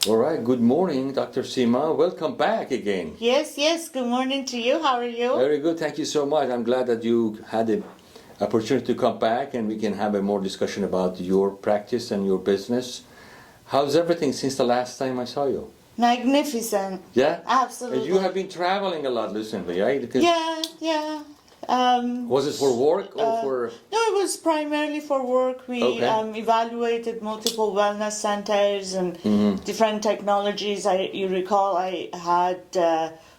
All right, good morning, Dr. Seema. Welcome back again. Yes, good morning to you. How are you? Very good, thank you so much. I'm glad that you had the opportunity to come back and we can have a more discussion about your practice and your business. How's everything since the last time I saw you? Magnificent. Yeah? Absolutely. And you have been traveling a lot recently, right? Because Yeah. was it for work or for... No, it was primarily for work. We evaluated multiple wellness centers and different technologies. You recall I had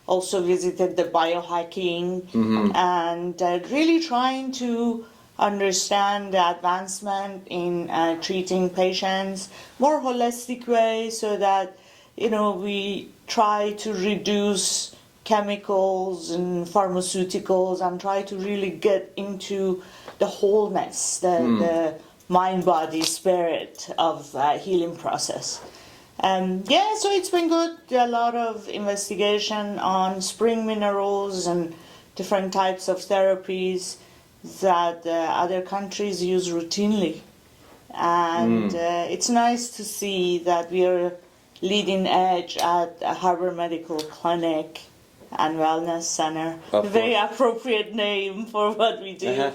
also visited the biohacking and really trying to understand the advancement in treating patients more holistic way so that, we try to reduce chemicals and pharmaceuticals and try to really get into the wholeness, the mind, body, spirit of healing process. So it's been good. A lot of investigation on spring minerals and different types of therapies that other countries use routinely. And it's nice to see that we are leading edge at Harvard Medical Clinic and Wellness Center. A very appropriate name for what we do.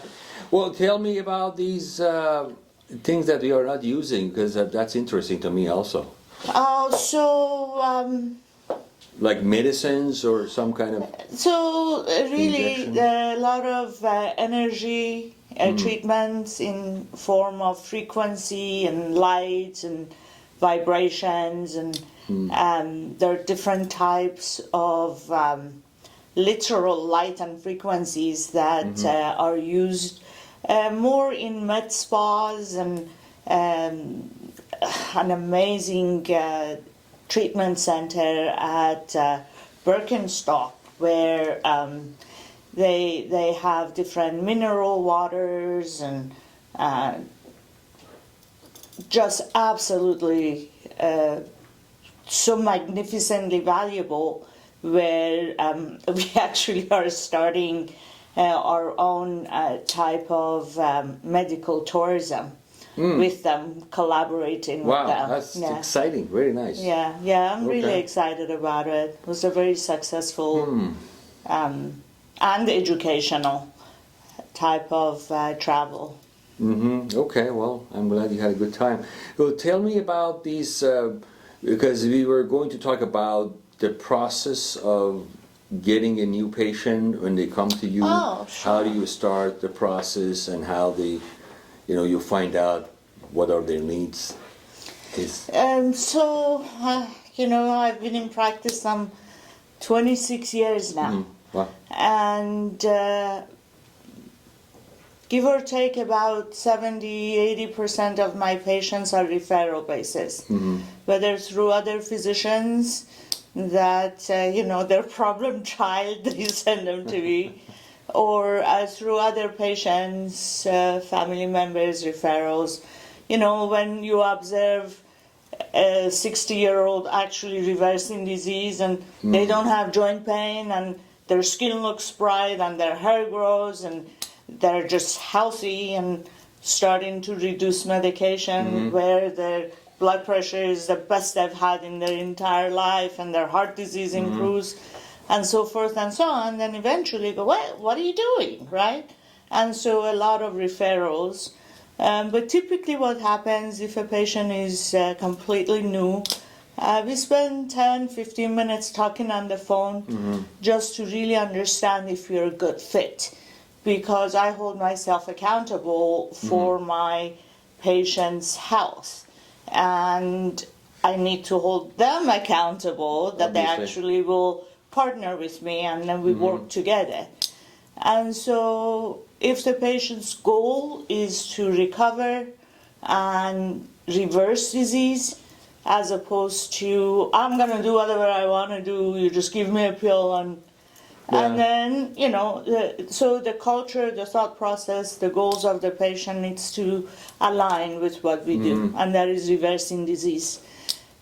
Well, tell me about these things that we are not using, because that's interesting to me also. Like medicines or some kind of... So really a lot of energy treatments in form of frequency and light and vibrations, and there are different types of literal light and frequencies that are used more in med spas and an amazing treatment center at Birkenstock where they have different mineral waters and just absolutely so magnificently valuable, where we actually are starting our own type of medical tourism with them, collaborating with them. Wow, that's exciting, very nice. Yeah, I'm really excited about it. It was a very successful and educational type of travel. Okay, well, I'm glad you had a good time. Well, tell me about these, because we were going to talk about the process of getting a new patient when they come to you. Oh, sure. How do you start the process and how they, you find out what are their needs? I've been in practice some 26 years now. Wow. And give or take about 70-80% of my patients are referral basis, whether through other physicians that, their problem child, they send them to me, or through other patients, family members, referrals. When you observe a 60-year-old actually reversing disease and they don't have joint pain and their skin looks bright and their hair grows and they're just healthy and starting to reduce medication where their blood pressure is the best they've had in their entire life and their heart disease improves and so forth and so on, then eventually go, what are you doing, right? And so a lot of referrals. But typically what happens if a patient is completely new, we spend 10-15 minutes talking on the phone just to really understand if you're a good fit. Because I hold myself accountable for my patient's health. And I need to hold them accountable that they actually will partner with me and then we work together. And so if the patient's goal is to recover and reverse disease, as opposed to, I'm going to do whatever I want to do, you just give me a pill and then, so the culture, the thought process, the goals of the patient needs to align with what we do, and that is reversing disease.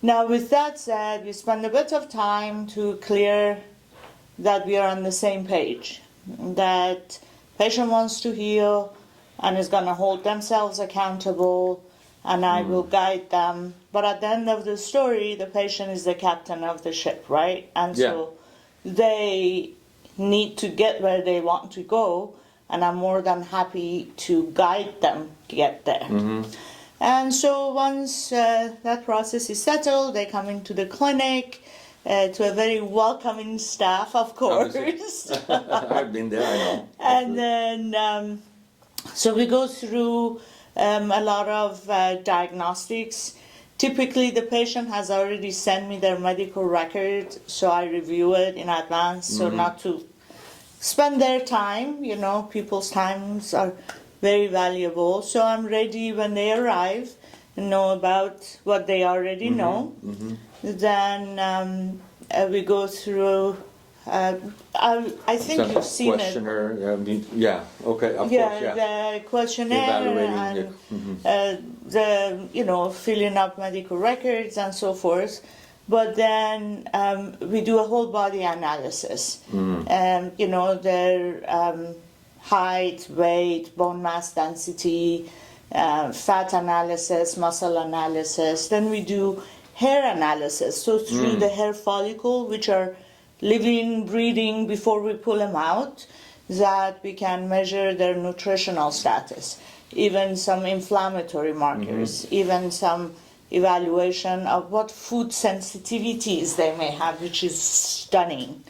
Now, with that said, we spend a bit of time to clear that we are on the same page, that patient wants to heal and is going to hold themselves accountable and I will guide them. But at the end of the story, the patient is the captain of the ship, right? And so they need to get where they want to go, and I'm more than happy to guide them to get there. And so once that process is settled, they come into the clinic to a very welcoming staff, of course. I've been there, I know. And then, so we go through a lot of diagnostics. Typically, the patient has already sent me their medical record, so I review it in advance, so not to spend their time. You know, people's times are very valuable. So I'm ready when they arrive and know about what they already know. Then we go through. I think Some you've seen it. questionnaire, okay, of course, The questionnaire Evaluating and the filling up medical records and so forth. But then we do a whole body analysis. Their height, weight, bone mass density, fat analysis, muscle analysis. Then we do hair analysis. So through the hair follicle, which are living, breathing before we pull them out, that we can measure their nutritional status, even some inflammatory markers, even some evaluation of what food sensitivities they may have, which is stunning.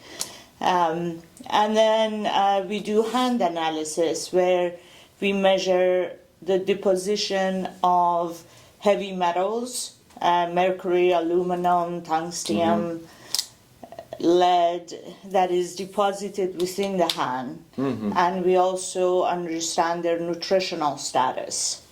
And then we do hand analysis, where we measure the deposition of heavy metals, mercury, aluminum, tungsten, lead, that is deposited within the hand. And we also understand their nutritional status.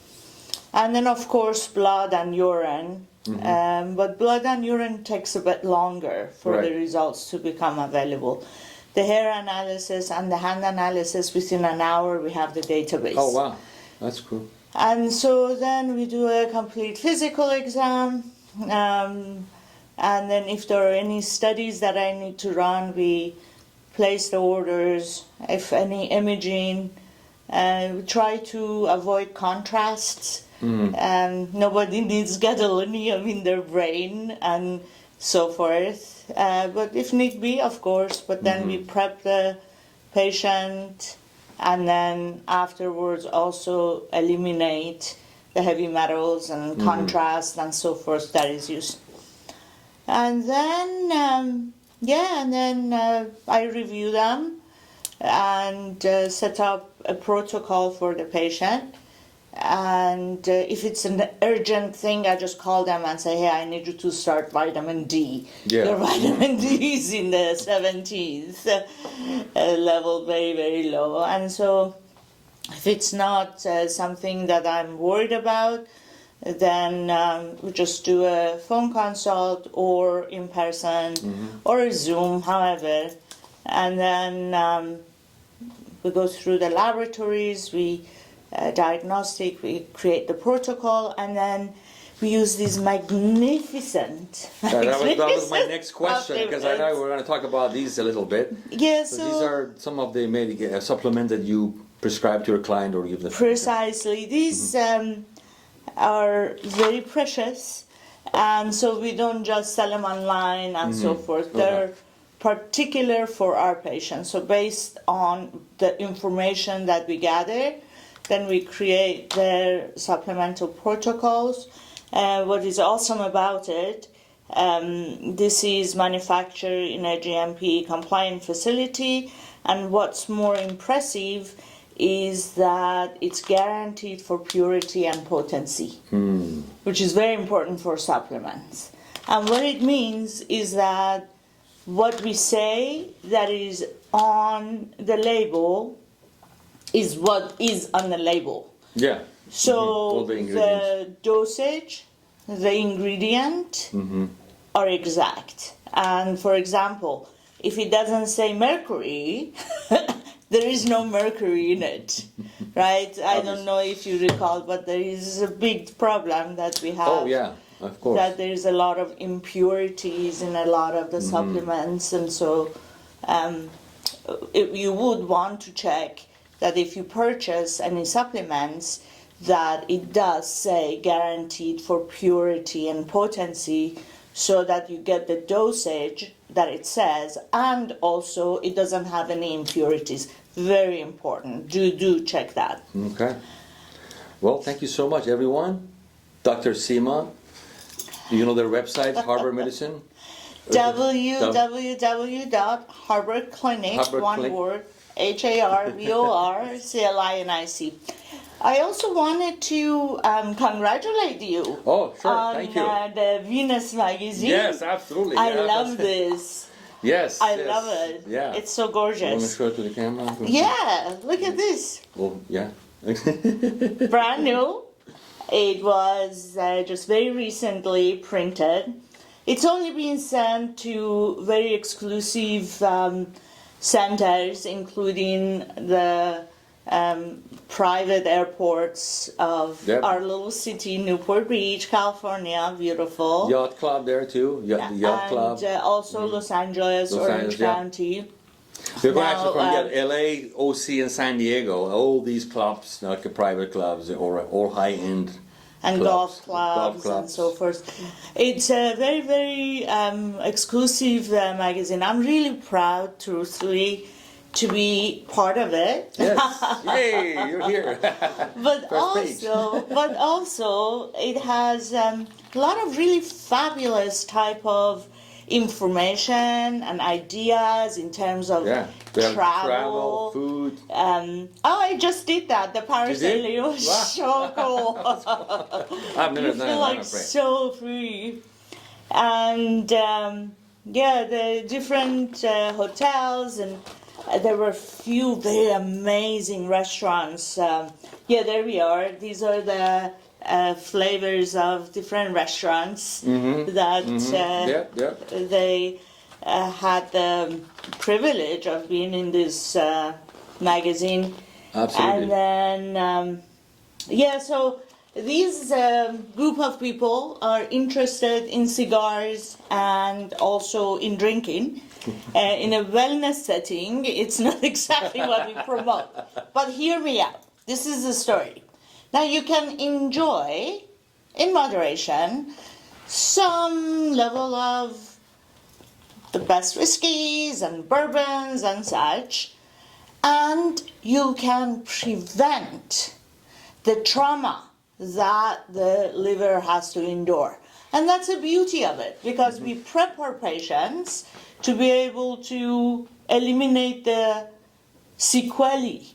And then, of course, blood and urine. But blood and urine takes a bit longer for the results to become available. The hair analysis and the hand analysis, within an hour, we have the database. Oh, wow. That's cool. And so then we do a complete physical exam. And then if there are any studies that I need to run, we place the orders. If any imaging, we try to avoid contrasts. Nobody needs gadolinium in their brain and so forth. But if need be, of course. But then we prep the patient, and then afterwards also eliminate the heavy metals and contrast and so forth that is used. And then, I review them and set up a protocol for the patient. And if it's an urgent thing, I just call them and say, hey, I need you to start vitamin D. Your vitamin D is in the 70s level, very, very low. And so if it's not something that I'm worried about, then we just do a phone consult or in person or a Zoom, however. And then we go through the laboratories, we diagnostic, we create the protocol, and then we use these magnificent. That was my next question, because I know we're going to talk about these a little bit. Yeah, so these are some of the supplements that you prescribe to your client or give them. Precisely. These are very precious, and so we don't just sell them online and so forth. They're particular for our patients. So based on the information that we gather, then we create their supplemental protocols. What is awesome about it, this is manufactured in a GMP compliant facility, and what's more impressive is that it's guaranteed for purity and potency, which is very important for supplements. And what it means is that what we say that is on the label is what is on the label. Yeah. So All the dosage, the ingredient are exact. And for example, if it doesn't say mercury, there is no mercury in it, right? I don't know if you recall, but there is a big problem that we have. Oh, yeah, of course. That there is a lot of impurities in a lot of the supplements, and so you would want to check that if you purchase any supplements, that it does say guaranteed for purity and potency, so that you get the dosage that it says, and also it doesn't have any impurities. Very important. Do check that. Okay. Well, thank you so much, everyone. Dr. Seema, you know their website, Harbor Medicine? www.harborclinic, Harbor one Clinic. word, HARBORCLINIC. I also wanted to congratulate you Oh, sure. on Thank you. the Venus magazine. Yes, absolutely. I Yeah, love that's- this. Yes. I yes. love it. Yeah. It's so Want to gorgeous. show it to the camera? Yeah, look at this. Oh, yeah. Brand new. It was just very recently printed. It's only been sent to very exclusive centers, including the private airports of Yep. our little city, Newport Beach, California. Beautiful. Yacht Club there too. The Yacht Club. And also Los Angeles, Los Orange Angeles, yeah. County. We're going Now, actually from LA, OC, and San Diego. All these clubs, like private clubs or high-end And clubs. golf clubs and so forth. It's a very, very exclusive magazine. I'm really proud, truthfully, to be part of it. Yes. Yay, you're here. But First page. also, it has a lot of really fabulous type of information and ideas in terms of Yeah. We have travel. food. I just did that. The parasailing was Wow. so cool. I've never You done feel it, I'm like afraid. so free. And yeah, the different hotels, and there were a few very amazing restaurants. Yeah, there we are. These are the flavors of different restaurants that Yep, yep. they had the privilege of being in this magazine. Absolutely. And then, yeah, so these group of people are interested in cigars and also in drinking. In a wellness setting, it's not exactly what we promote. But hear me out. This is the story. Now you can enjoy, in moderation, some level of the best whiskeys and bourbons and such, and you can prevent the trauma that the liver has to endure. And that's the beauty of it, because we prep our patients to be able to eliminate the sequelae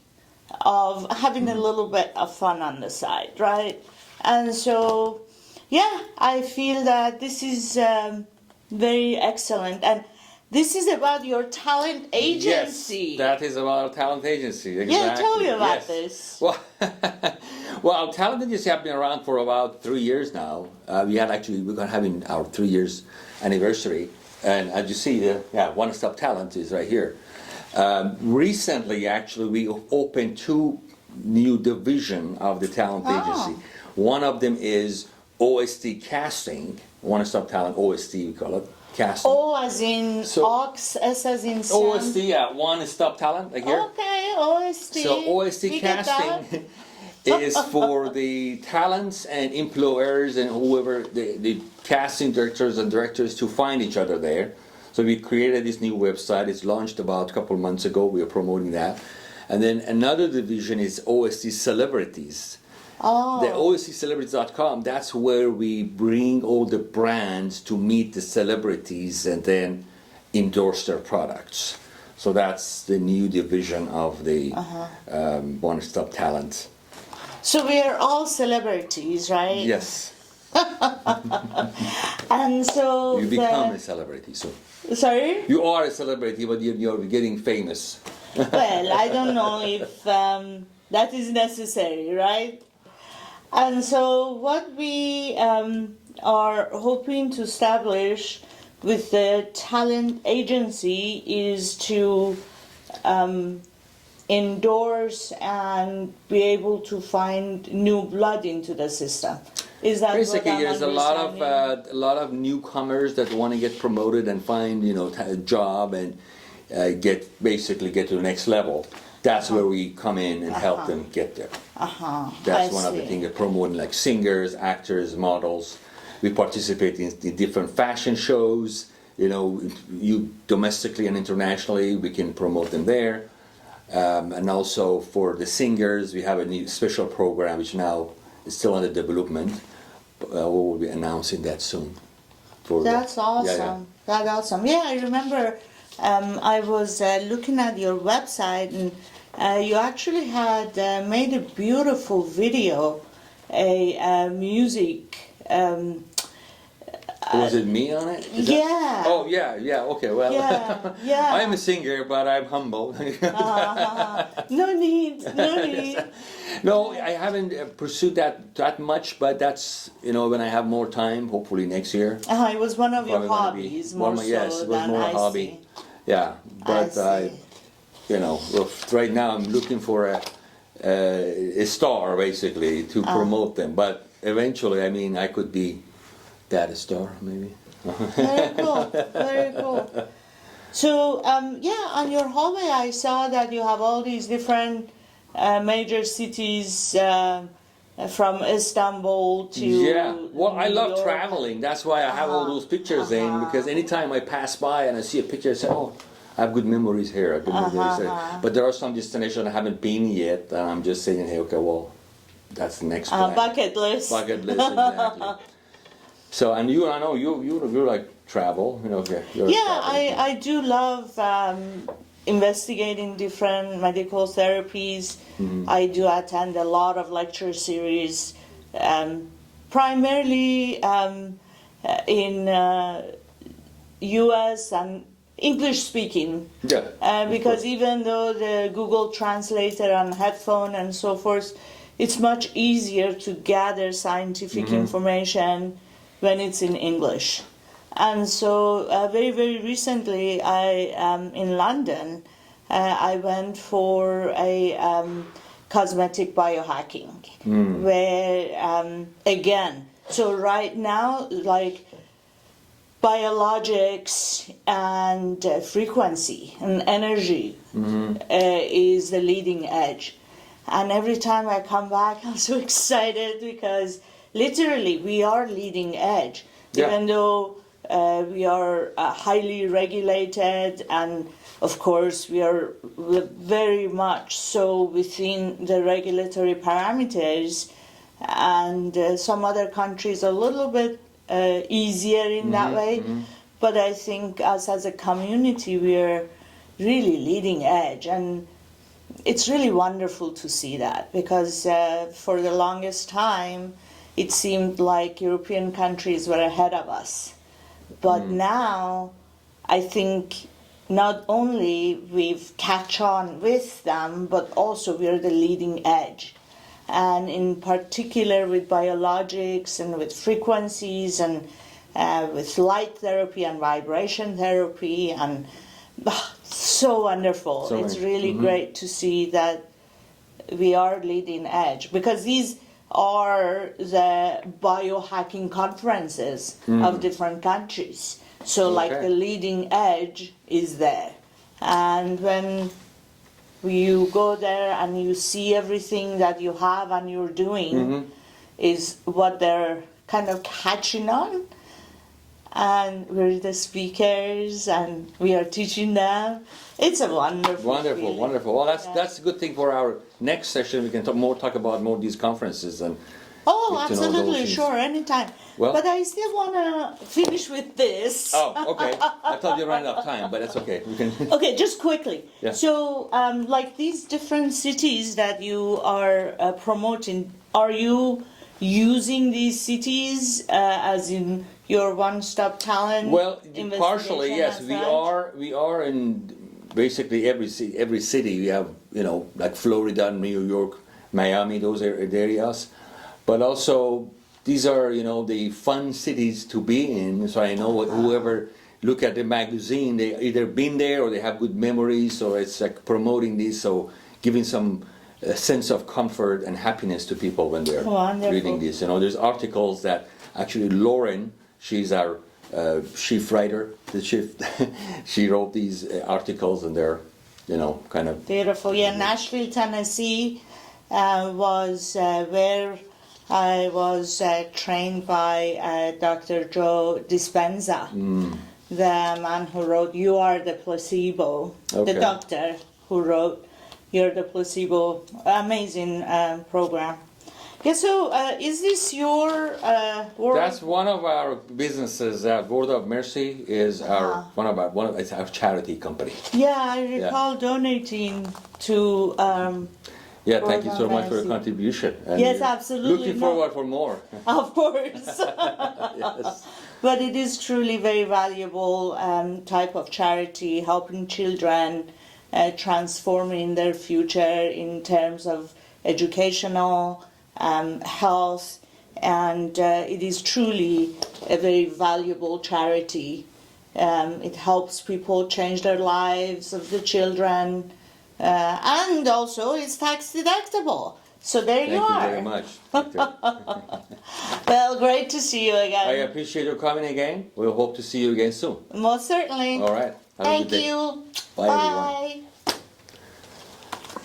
of having a little bit of fun on the side, right? And so, yeah, I feel that this is very excellent. And this is about your talent agency. Yes, that is about our talent agency. Exactly. Yeah, tell me about Yes. this. Well, well, our talent agency have been around for about 3 years now. We're going to having our 3 years anniversary, and as you see, One Stop Talent is right here. Recently, actually, we opened 2 new division of the talent agency. One of them is OST Casting, One Stop Talent OST, we call it casting. O as in So- ox, S as in Sam. OST, One Stop Talent, like here. Okay, OST. So OST We get that. casting is for the talents and employers and whoever, the casting directors and directors to find each other there. So we created this new website. It's launched about a couple of months ago. We are promoting that. And then another division is OST Celebrities. The OSTCelebrities.com, that's where we bring all the brands to meet the celebrities and then endorse their products. So that's the new division of the One Stop Talent. So we are all celebrities, right? Yes, And so you become a celebrity. So sorry? you are a celebrity, but you're getting famous. Well, I don't know if that is necessary, right? And so what we are hoping to establish with the talent agency is to endorse and be able to find new blood into the system. Is that Basically, what I'm there's a lot of newcomers that want to get promoted and find a job and get to the next level. That's where we come in and help them get there. That's one of the things, promoting like singers, actors, models. We participate in different fashion shows, you know, domestically and internationally, we can promote them there. And also for the singers, we have a new special program which now is still under development. We will be announcing that soon. That's awesome. That's awesome. Yeah, I remember I was looking at your website, and you actually had made a beautiful video, a music. Was it me on it? Yeah. Oh, yeah, okay, well, yeah. I'm a singer, but I'm humble. No need. No, I haven't pursued that much, but that's, you know, when I have more time, hopefully next year. It was one of your hobbies, more yes, so it was than more a I hobby. see. Yeah, but I see. you know, right now I'm looking for a star, basically, to promote them. But eventually, I mean, I could be that star, maybe. Very cool, very cool. So, yeah, on your hallway, I saw that you have all these different major cities, from Istanbul to Yeah, well, I New love York. traveling. That's why I have all those pictures in, because anytime I pass by and I see a picture, I say, oh, I have good memories here. But there are some destinations I haven't been yet, and I'm just saying, hey, okay, well, that's the next plan. Bucket list. Bucket list, exactly. So, and you, I know you like travel, you know. You're Yeah, I do love investigating different medical therapies. I do attend a lot of lecture series, primarily in U.S. and English speaking. Yeah. Because even though the Google Translator and headphone and so forth, it's much easier to gather scientific information when it's in English. And so very, very recently, I in London, I went for a cosmetic biohacking, where, again, so right now, like biologics and frequency and energy is the leading edge. And every time I come back, I'm so excited because literally we are leading edge, even though we are highly regulated, and of course we are very much so within the regulatory parameters, and some other countries a little bit easier in that way. But I think us as a community, we are really leading edge, and it's really wonderful to see that, because for the longest time it seemed like European countries were ahead of us. But now I think not only we've catch on with them, but also we're the leading edge. And in particular with biologics and with frequencies and with light therapy and vibration therapy, and so wonderful. So it's really great to see that we are leading edge, because these are the biohacking conferences of different countries. So like the leading edge is there. And when you go there and you see everything that you have and you're doing is what they're kind of catching on. And we're the speakers and we are teaching them. It's a wonderful feeling. Wonderful. Well, that's a good thing for our next session. We can talk about more of these conferences and. Oh, absolutely, sure, anytime. Well, but I still want to finish with this. Oh, okay. I thought you ran out of time, but that's okay. We can. Okay, just quickly. Yeah. So, like these different cities that you are promoting, are you using these cities as in your one-stop talent? Well, partially, investigation yes. and such? We are in basically every city. We have, you know, like Florida, New York, Miami, those areas. But also, these are, you know, the fun cities to be in. So I know whoever look at the magazine, they either been there or they have good memories. So it's like promoting this, so giving some sense of comfort and happiness to people when they're reading this. You know, there's articles that actually Lauren, she's our chief writer, she wrote these articles, and they're kind of. Beautiful. Yeah, Nashville, Tennessee was where I was trained by Dr. Joe Dispenza, the man who wrote You Are the Placebo, Okay. the doctor who wrote You're the Placebo. Amazing program. Yeah, so is this your work? That's one of our businesses. Word of Mercy is it's our charity company. Yeah, I recall donating to. Yeah, thank you Word so of much for your Mercy. contribution. And Yes, we're absolutely. Looking No. forward for more. Of course. Yes. But it is truly very valuable type of charity, helping children transforming their future in terms of educational, health, and it is truly a very valuable charity. It helps people change their lives of the children, and also it's tax deductible. So there you Thank you are. very much. Victor. Well, great to see you again. I appreciate your coming again. We'll hope to see you again soon. Most certainly. All right. Have a Thank good day. you. Bye, everyone. Bye.